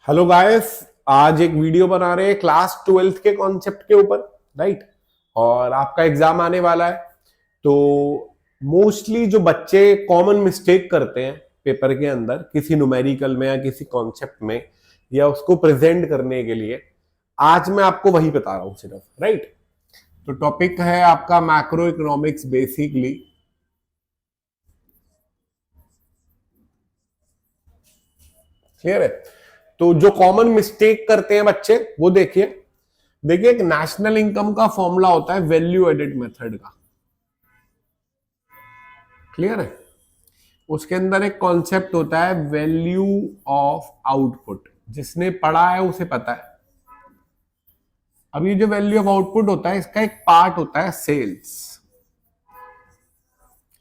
Hello guys. आज एक video बना रहे हैं क्लास 12th के कॉन्सेप्ट के ऊपर, राइट। और आपका एग्जाम आने वाला है, तो मोस्टली जो बच्चे कॉमन मिस्टेक करते हैं पेपर के अंदर किसी न्यूमेरिकल में या किसी कॉन्सेप्ट में या उसको प्रेजेंट करने के लिए, आज मैं आपको वही बता रहा हूं सिर्फ, राइट। तो टॉपिक है आपका मैक्रो इकोनॉमिक्स बेसिकली। क्लियर है? तो जो कॉमन मिस्टेक करते हैं बच्चे वो देखिए। देखिए, एक नेशनल इनकम का फॉर्मूला होता है वैल्यू एडेड मेथड का। क्लियर है? उसके अंदर एक कॉन्सेप्ट होता है वैल्यू ऑफ आउटपुट। जिसने पढ़ा है उसे पता है। अब ये जो वैल्यू ऑफ आउटपुट होता है, इसका एक पार्ट होता है सेल्स।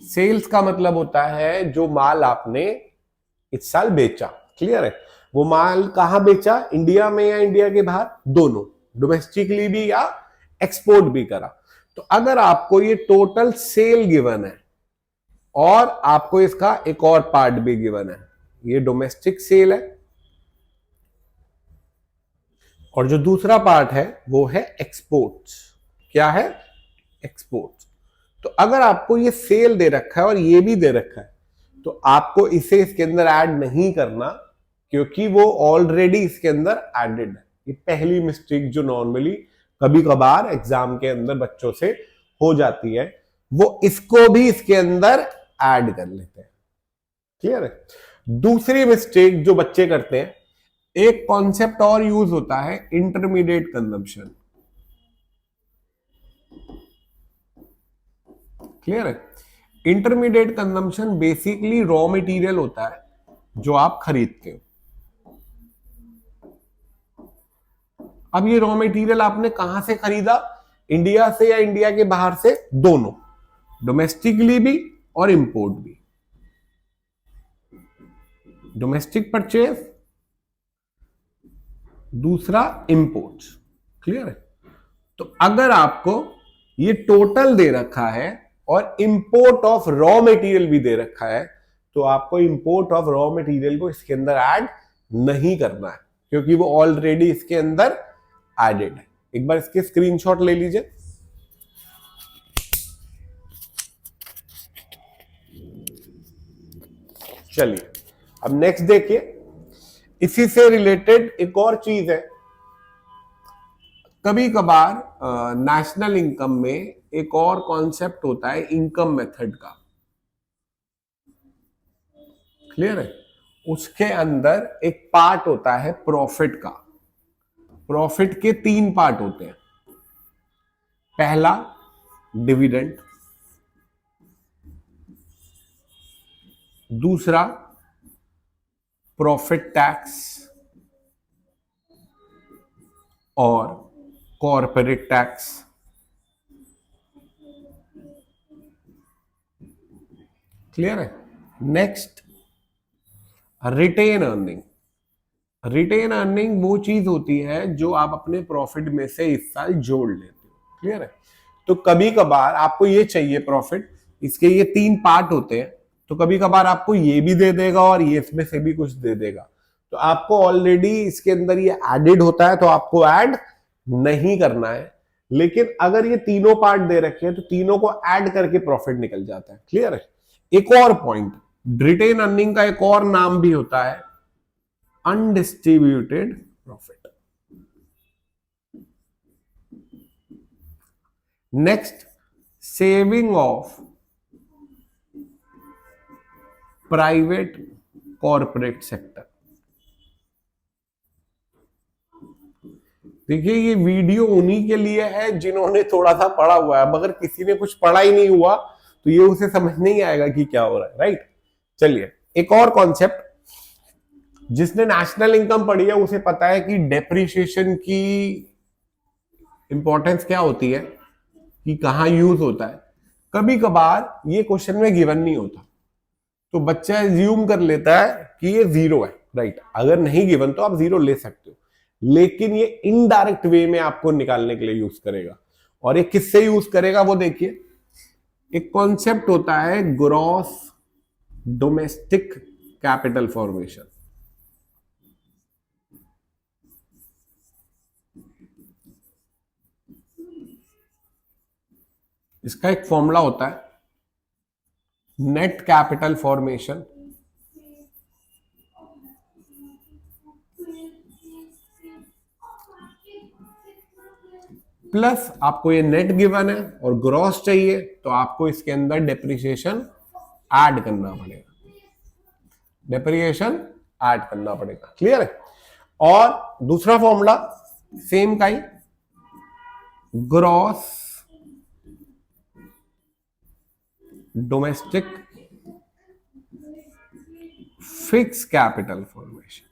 सेल्स का मतलब होता है जो माल आपने इस साल बेचा। क्लियर है? वो माल कहां बेचा, इंडिया में या इंडिया के बाहर, दोनों, डोमेस्टिकली भी या एक्सपोर्ट भी करा। तो अगर आपको ये टोटल सेल गिवन है और आपको इसका एक और पार्ट भी गिवन है, ये डोमेस्टिक सेल है और जो दूसरा पार्ट है वो है एक्सपोर्ट्स। क्या है? एक्सपोर्ट्स। तो अगर आपको ये सेल दे रखा है और ये भी दे रखा है, तो आपको इसे इसके अंदर ऐड नहीं करना, क्योंकि वो ऑलरेडी इसके अंदर एडेड है। ये पहली मिस्टेक जो नॉर्मली कभी कभार एग्जाम के अंदर बच्चों से हो जाती है, वो इसको भी इसके अंदर ऐड कर लेते हैं। क्लियर है? दूसरी मिस्टेक जो बच्चे करते हैं, एक कॉन्सेप्ट और यूज होता है इंटरमीडिएट कंजम्पशन। क्लियर है? Intermediate consumption basically raw material होता है जो आप खरीदते हो। अब ये रॉ मटेरियल आपने कहां से खरीदा, इंडिया से या इंडिया के बाहर से, दोनों, डोमेस्टिकली भी और इंपोर्ट भी। डोमेस्टिक परचेज, दूसरा इंपोर्ट। क्लियर है? तो अगर आपको ये टोटल दे रखा है और इंपोर्ट ऑफ रॉ मटेरियल भी दे रखा है, तो आपको इंपोर्ट ऑफ रॉ मटेरियल को इसके अंदर ऐड नहीं करना है, क्योंकि वो ऑलरेडी इसके अंदर एडेड है। एक बार इसके स्क्रीनशॉट ले लीजिए। चलिए अब नेक्स्ट देखिए। इसी से रिलेटेड एक और चीज है, कभी कभार नेशनल इनकम में एक और कॉन्सेप्ट होता है इनकम मेथड का। क्लियर है? उसके अंदर एक पार्ट होता है प्रॉफिट का। प्रॉफिट के तीन पार्ट होते हैं। पहला डिविडेंड, दूसरा प्रॉफिट टैक्स और कॉर्पोरेट टैक्स। क्लियर है? Next retained earning. Retained earning वो चीज होती है जो आप अपने प्रॉफिट में से इस साल जोड़ लेते हो। क्लियर है? तो कभी कभार आपको ये चाहिए प्रॉफिट, इसके ये तीन पार्ट होते हैं, तो कभी कभार आपको ये भी दे देगा और ये इसमें से भी कुछ दे देगा। तो आपको ऑलरेडी इसके अंदर ये एडेड होता है, तो आपको ऐड नहीं करना है। लेकिन अगर ये तीनों पार्ट दे रखे हैं, तो तीनों को ऐड करके प्रॉफिट निकल जाता है। क्लियर है? एक और पॉइंट, रिटेन अर्निंग का एक और नाम भी होता है undistributed profit. Next, saving of private corporate sector. देखिए, ये वीडियो उन्हीं के लिए है जिन्होंने थोड़ा सा पढ़ा हुआ है। अगर किसी ने कुछ पढ़ा ही नहीं हुआ तो ये उसे समझ नहीं आएगा कि क्या हो रहा है, राइट। चलिए एक और कॉन्सेप्ट, जिसने नेशनल इनकम पढ़ी है उसे पता है कि डेप्रिसिएशन की इंपॉर्टेंस क्या होती है, कि कहां यूज होता है। कभी कभार ये क्वेश्चन में गिवन नहीं होता, तो बच्चा एज्यूम कर लेता है कि ये जीरो है, राइट। अगर नहीं गिवन तो आप जीरो ले सकते हो, लेकिन ये इनडायरेक्ट वे में आपको निकालने के लिए यूज करेगा। और ये किससे यूज करेगा वो देखिए। एक कॉन्सेप्ट होता है ग्रॉस डोमेस्टिक कैपिटल फॉर्मेशन। इसका एक फॉर्मूला होता है नेट कैपिटल फॉर्मेशन प्लस आपको ये नेट गिवन है और ग्रॉस चाहिए, तो आपको इसके अंदर डेप्रिसिएशन ऐड करना पड़ेगा, डेप्रिसिएशन ऐड करना पड़ेगा। क्लियर है? और दूसरा फॉर्मूला सेम का ही, gross domestic fixed capital formation.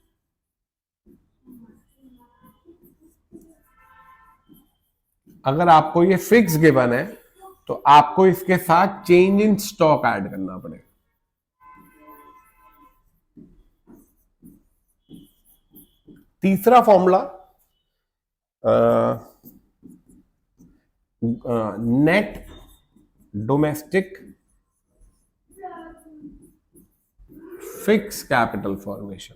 अगर आपको ये फिक्स गिवन है तो आपको इसके साथ चेंज इन स्टॉक ऐड करना पड़ेगा। तीसरा formula net domestic fixed capital formation,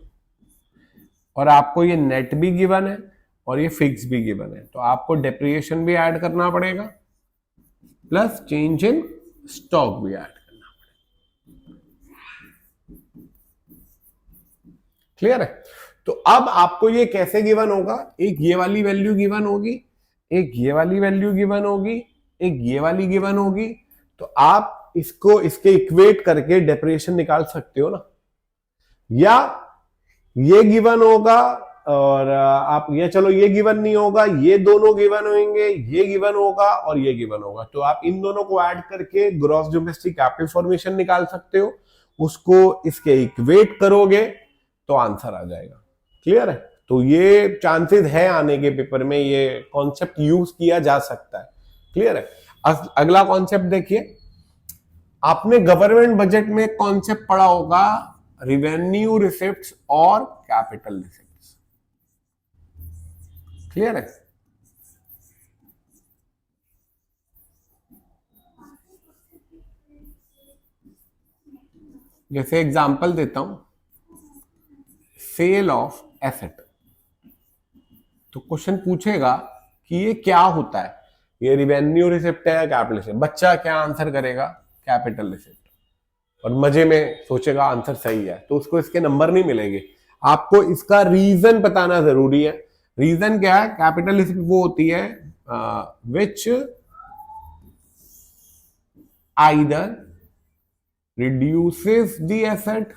और आपको ये नेट भी गिवन है और ये फिक्स भी गिवन है, तो आपको डेप्रिसिएशन भी ऐड करना पड़ेगा प्लस चेंज इन स्टॉक भी ऐड करना पड़ेगा। क्लियर है? तो अब आपको ये कैसे गिवन होगा, एक ये वाली वैल्यू गिवन होगी, एक ये वाली वैल्यू गिवन होगी, एक ये वाली गिवन होगी, तो आप इसको इसके इक्वेट करके डेप्रिसिएशन निकाल सकते हो ना, या ये गिवन होगा और आप ये, चलो ये गिवन नहीं होगा, ये दोनों गिवन होंगे, ये गिवन होगा और ये गिवन होगा, तो आप इन दोनों को ऐड करके ग्रॉस डोमेस्टिक कैपिटल फॉर्मेशन निकाल सकते हो, उसको इसके इक्वेट करोगे तो आंसर आ जाएगा। क्लियर है? तो ये चांसेस है आने के पेपर में, ये कॉन्सेप्ट यूज किया जा सकता है। क्लियर है? अगला कॉन्सेप्ट देखिए, आपने गवर्नमेंट बजट में कॉन्सेप्ट पढ़ा होगा रिवेन्यू रिसिप्ट्स और कैपिटल रिसिप्ट्स। क्लियर है? जैसे एग्जांपल देता हूं, सेल ऑफ एसेट, तो क्वेश्चन पूछेगा कि ये क्या होता है, ये रिवेन्यू रिसिप्ट है या कैपिटल रिसिप्ट। बच्चा क्या आंसर करेगा? कैपिटल रिसिप्ट, और मजे में सोचेगा आंसर सही है, तो उसको इसके नंबर नहीं मिलेंगे। आपको इसका रीजन बताना जरूरी है। रीजन क्या है? कैपिटल रिसिप्ट वो होती है विच आइदर रिड्यूसेस द एसेट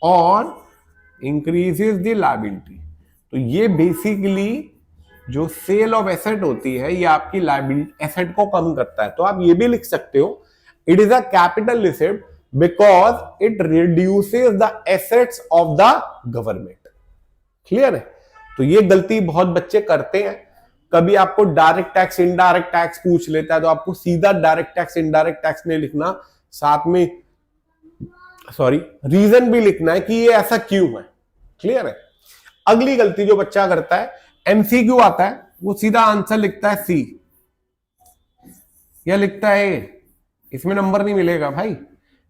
और इंक्रीजेस द लायबिलिटी। तो ये बेसिकली जो सेल ऑफ एसेट होती है, ये आपकी लायबिलिटी एसेट को कम करता है। तो आप ये भी लिख सकते हो, it is a capital receipt because it reduces the assets of the government. Clear है? तो ये गलती बहुत बच्चे करते हैं, कभी आपको डायरेक्ट टैक्स इनडायरेक्ट टैक्स पूछ लेता है तो आपको सीधा डायरेक्ट टैक्स इनडायरेक्ट टैक्स नहीं लिखना, साथ में रीजन भी लिखना है कि ये ऐसा क्यों है। क्लियर है? अगली गलती जो बच्चा करता है, एमसीक्यू आता है, वो सीधा आंसर लिखता है सी या लिखता है ए, इसमें नंबर नहीं मिलेगा भाई।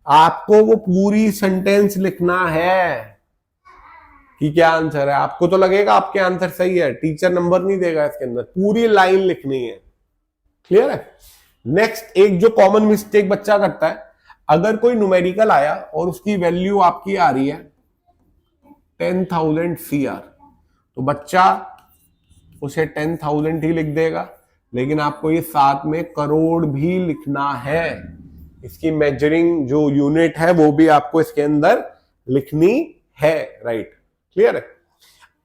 आपको वो पूरी सेंटेंस लिखना है कि क्या आंसर है। आपको तो लगेगा आपके आंसर सही है, टीचर नंबर नहीं देगा इसके अंदर, पूरी लाइन लिखनी है। क्लियर है? नेक्स्ट, एक जो कॉमन मिस्टेक बच्चा करता है, अगर कोई न्यूमेरिकल आया और उसकी वैल्यू आपकी आ रही है 10,000 CR, तो बच्चा उसे 10,000 ही लिख देगा, लेकिन आपको ये साथ में करोड़ भी लिखना है। इसकी मेजरिंग जो यूनिट है वो भी आपको इसके अंदर लिखनी है। राइट? क्लियर है?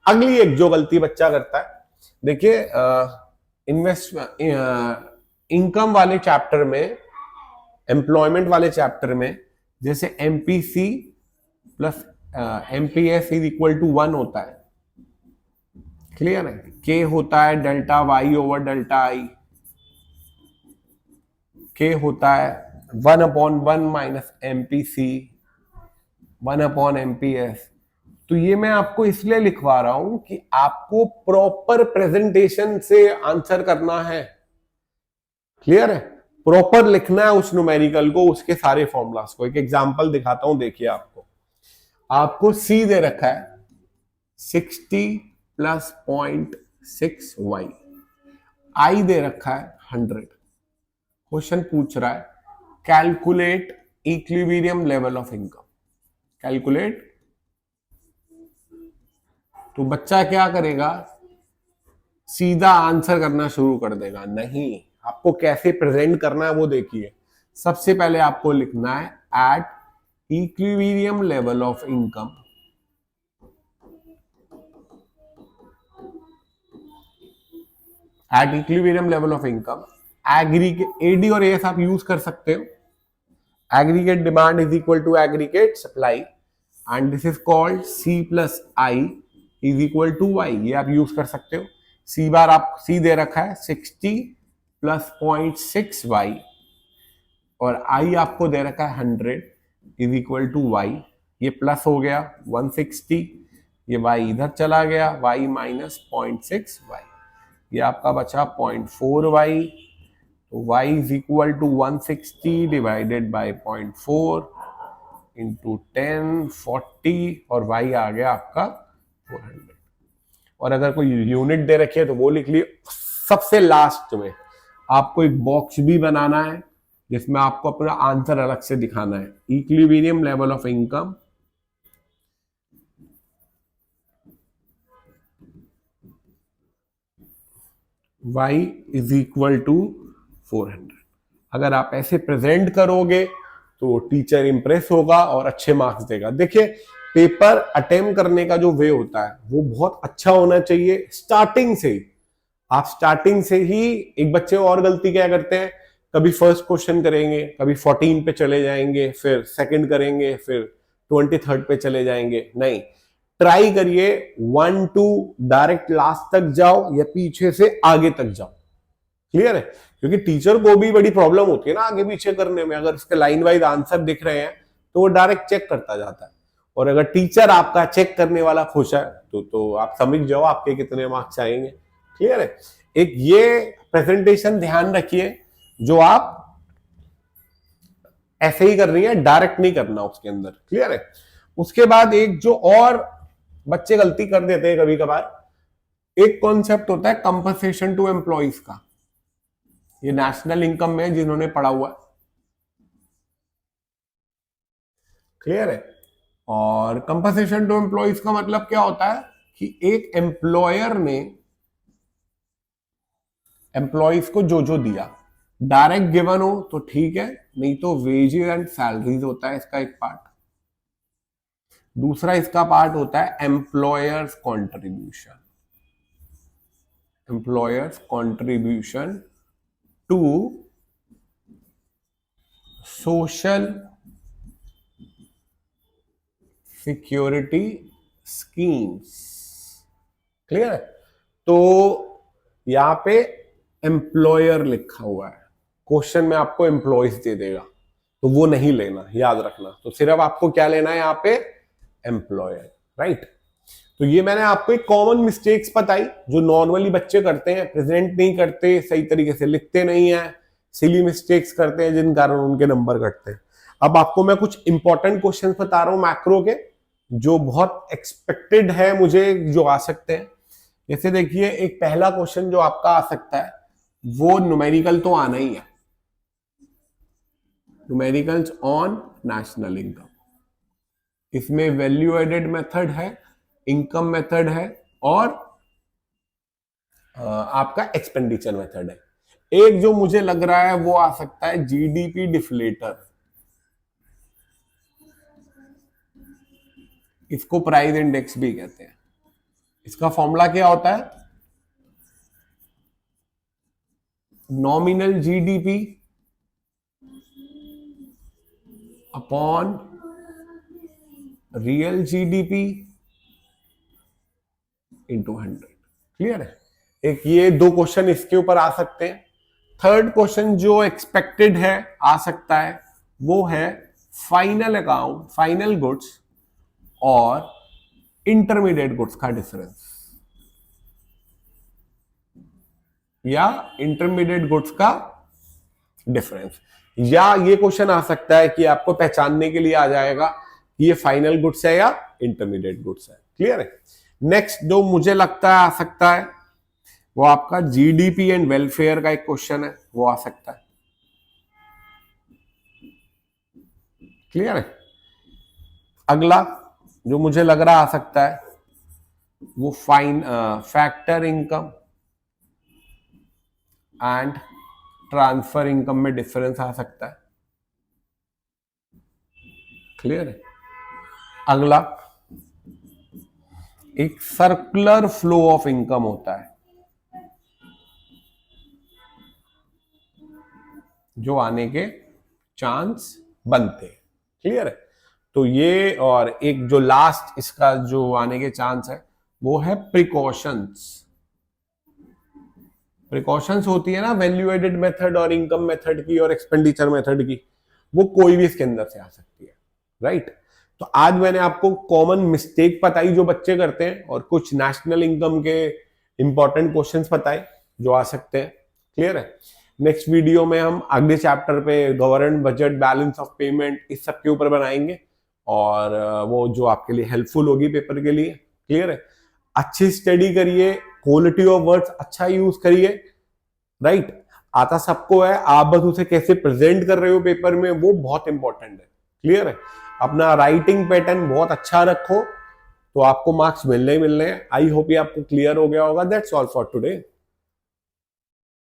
अगली एक जो गलती बच्चा करता है, देखिए इनकम वाले चैप्टर में, एम्प्लॉयमेंट वाले चैप्टर में, जैसे MPC plus MPS is equal to 1 होता है। क्लियर है? के होता है delta Y over delta I, K होता है 1/1 माइनस एमपीसी 1 एमपीएस। तो ये मैं आपको इसलिए लिखवा रहा हूं कि आपको प्रॉपर प्रेजेंटेशन से आंसर करना है। क्लियर है? प्रॉपर लिखना है उस न्यूमेरिकल को, उसके सारे फॉर्मूलास को। एक एग्जांपल दिखाता हूं, देखिए आपको सी दे रखा है 60 + 0.6y, आई दे रखा है 100। क्वेश्चन पूछ रहा है calculate equilibrium level of income. Calculate, तो बच्चा क्या करेगा, सीधा आंसर करना शुरू कर देगा। नहीं, आपको कैसे प्रेजेंट करना है वो देखिए। सबसे पहले आपको लिखना है at equilibrium level of income, at equilibrium level of income aggregate, AD और एस आप यूज कर सकते हो। Aggregate demand is equal to aggregate supply and this is called C plus I is equal to Y, ये आप use कर सकते हो। सी बार आप सी दे रखा है 60 प्लस 0.6 वाई, और आई आपको दे रखा है 100 इज इक्वल टू वाई। ये प्लस हो गया 160, ये वाई इधर चला गया, वाई माइनस 0.6 वाई, ये आपका बचा 0.4 वाई। तो y is equal to 160 divided by 0.4 into 10 40, और y आ गया आपका 400। और अगर कोई यूनिट दे रखी है तो वो लिख लिए। सबसे लास्ट में आपको एक बॉक्स भी बनाना है जिसमें आपको अपना आंसर अलग से दिखाना है। Equilibrium level of income y is equal to 400। अगर आप ऐसे प्रेजेंट करोगे तो टीचर इंप्रेस होगा और अच्छे मार्क्स देगा। देखिए, पेपर अटेम्प्ट करने का जो वे होता है वो बहुत अच्छा होना चाहिए स्टार्टिंग से ही। आप स्टार्टिंग से ही, एक बच्चे और गलती क्या करते हैं, कभी फर्स्ट क्वेश्चन करेंगे, कभी 14 पे चले जाएंगे, फिर सेकंड करेंगे, फिर 23rd पे चले जाएंगे। नहीं, ट्राई करिए 1 to डायरेक्ट लास्ट तक जाओ या पीछे से आगे तक जाओ। क्लियर है? क्योंकि टीचर को भी बड़ी प्रॉब्लम होती है ना आगे पीछे करने में। अगर उसके लाइन वाइज आंसर दिख रहे हैं तो वो डायरेक्ट चेक करता जाता है, और अगर टीचर आपका चेक करने वाला खुश है तो आप समझ जाओ आपके कितने मार्क्स आएंगे। क्लियर है? एक ये प्रेजेंटेशन ध्यान रखिए जो आप ऐसे ही कर रही है, डायरेक्ट नहीं करना उसके अंदर। क्लियर है? उसके बाद एक जो और बच्चे गलती कर देते हैं कभी कभार, एक कॉन्सेप्ट होता है कंपनसेशन टू एम्प्लॉइज का। ये नेशनल इनकम में जिन्होंने पढ़ा हुआ है, क्लियर है? और कंपनसेशन टू एम्प्लॉइज का मतलब क्या होता है कि एक एम्प्लॉयर ने एम्प्लॉइज को जो जो दिया, डायरेक्ट गिवन हो तो ठीक है, नहीं तो वेजेस एंड सैलरीज होता है इसका एक पार्ट। दूसरा इसका पार्ट होता है employers contribution, employers contribution to social security schemes. Clear है? तो यहां पे एम्प्लॉयर लिखा हुआ है, क्वेश्चन में आपको एम्प्लॉयज दे देगा तो वो नहीं लेना, याद रखना। तो सिर्फ आपको क्या लेना है यहां पे, एम्प्लॉयर। राइट? तो ये मैंने आपको एक कॉमन मिस्टेक्स बताई जो नॉर्मली बच्चे करते हैं, प्रेजेंट नहीं करते, सही तरीके से लिखते नहीं है, सिली मिस्टेक्स करते हैं जिन कारण उनके नंबर घटते हैं। अब आपको मैं कुछ इंपॉर्टेंट क्वेश्चन बता रहा हूं मैक्रो के, जो बहुत एक्सपेक्टेड है मुझे, जो आ सकते हैं। जैसे देखिए, एक पहला क्वेश्चन जो आपका आ सकता है वो न्यूमेरिकल तो आना ही है, न्यूमेरिकल्स ऑन नेशनल इनकम। इसमें वैल्यू एडेड मेथड है, इनकम मेथड है, और आपका एक्सपेंडिचर मेथड है। एक जो मुझे लग रहा है वो आ सकता है जीडीपी डिफ्लेटर। इसको प्राइस इंडेक्स भी कहते हैं। इसका फॉर्मूला क्या होता है, nominal GDP upon real GDP into 100। Clear है? एक ये दो क्वेश्चन इसके ऊपर आ सकते हैं। थर्ड क्वेश्चन जो एक्सपेक्टेड है आ सकता है वो है फाइनल अकाउंट, फाइनल गुड्स और इंटरमीडिएट गुड्स का डिफरेंस, या इंटरमीडिएट गुड्स का डिफरेंस। या ये क्वेश्चन आ सकता है कि आपको पहचानने के लिए आ जाएगा कि ये फाइनल गुड्स है या इंटरमीडिएट गुड्स है। क्लियर है? नेक्स्ट जो मुझे लगता है आ सकता है वो आपका जीडीपी एंड वेलफेयर का एक क्वेश्चन है, वो आ सकता है। क्लियर है? अगला जो मुझे लग रहा आ सकता है वो factor income and transfer income में डिफरेंस आ सकता है। क्लियर है? अगला एक सर्कुलर फ्लो ऑफ इनकम होता है जो आने के चांस बनते हैं। क्लियर है? तो ये, और एक जो लास्ट इसका जो आने के चांस है वो है प्रिकॉशंस। प्रिकॉशंस होती है ना वैल्यू एडेड मेथड और इनकम मेथड की और एक्सपेंडिचर मेथड की, वो कोई भी इसके अंदर से आ सकती है। राइट? तो आज मैंने आपको कॉमन मिस्टेक बताई जो बच्चे करते हैं और कुछ नेशनल इनकम के इंपॉर्टेंट क्वेश्चंस बताए जो आ सकते हैं। क्लियर है? नेक्स्ट वीडियो में हम अगले चैप्टर पे government budget, balance of payment, इस सब के ऊपर बनाएंगे और वो जो आपके लिए हेल्पफुल होगी पेपर के लिए। क्लियर है? अच्छी स्टडी करिए, क्वालिटी ऑफ वर्ड्स अच्छा यूज करिए। राइट? आता सबको है, आप बस उसे कैसे प्रेजेंट कर रहे हो पेपर में वो बहुत इंपॉर्टेंट है। क्लियर है? अपना राइटिंग पैटर्न बहुत अच्छा रखो तो आपको मार्क्स मिलने ही मिलने हैं। आई होप ये आपको क्लियर हो गया होगा। That's all for today.